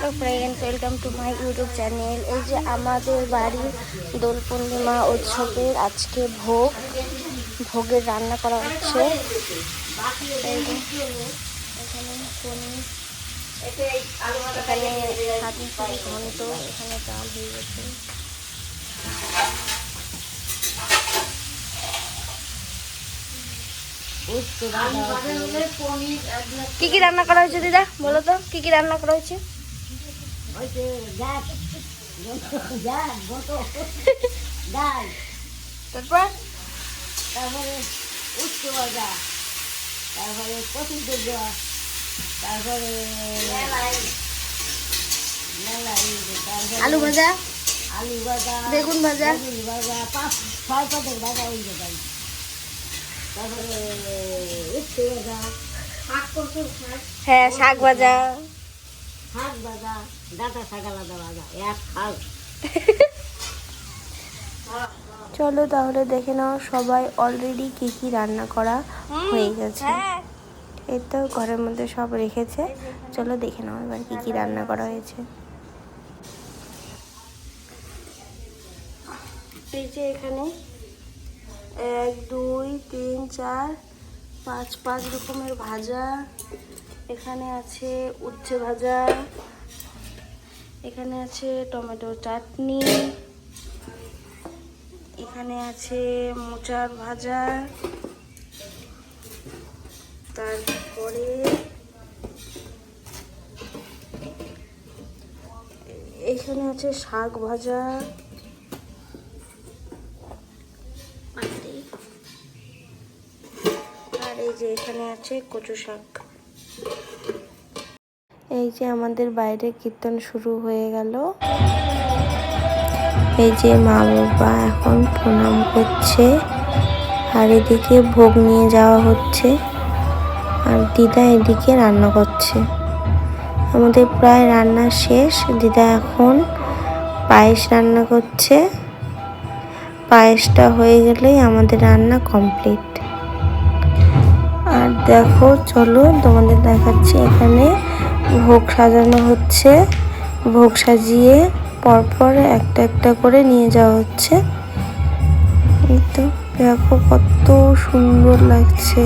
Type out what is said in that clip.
Hello friends, welcome to my YouTube channel. এই যে আমাদের বাড়ির দোল পূর্ণিমা উৎসবের আজকে ভোগের রান্না করা হচ্ছে। এখানে পনির, এখানে হাতিপুরি ঘন্ট, এখানে ডাল হয়ে গেছে। কি কি রান্না করা হয়েছে দিদা, বলো তো কি কি রান্না করা হয়েছে? তারপরে উচ্চ ভাজা, তারপরে কচুর দেওয়া, তারপরে আলু ভাজা, আলু ভাজা, বেগুন ভাজা, ভাজা 5-6 পদের ভাজা হয়ে যায়। তারপরে উচ্চ ভাজা, হ্যাঁ শাক ভাজা, ডাটা শাক আলাদা ভাজা, এক শাক। চলো তাহলে দেখে নাও সবাই অলরেডি কি কি রান্না করা হয়ে গেছে। এই তো ঘরের মধ্যে সব রেখেছে, চলো দেখে নাও এবার কি কি রান্না করা হয়েছে। এই যে এখানে 1 2 3 4 5 রকমের ভাজা, এখানে আছে উচ্ছে ভাজা, এখানে আছে টমেটো চাটনি, এখানে আছে মোচার ভাজা, তারপরে এখানে আছে শাক ভাজা, আর এই যে এখানে আছে কচু শাক। এই যে আমাদের বাইরে কীর্তন শুরু হয়ে গেল। এই যে মা বাবা এখন প্রণাম করছে, আর এদিকে ভোগ নিয়ে যাওয়া হচ্ছে, আর দিদা এদিকে রান্না করছে। আমাদের প্রায় রান্না শেষ, দিদা এখন পায়েস রান্না করছে। পায়েসটা হয়ে গেলেই আমাদের রান্না কমপ্লিট। আর দেখো চলো তোমাদের দেখাচ্ছি, এখানে ভোগ সাজানো হচ্ছে। ভোগ সাজিয়ে পরপর একটা একটা করে নিয়ে যাওয়া হচ্ছে। এই তো দেখো কত সুন্দর লাগছে।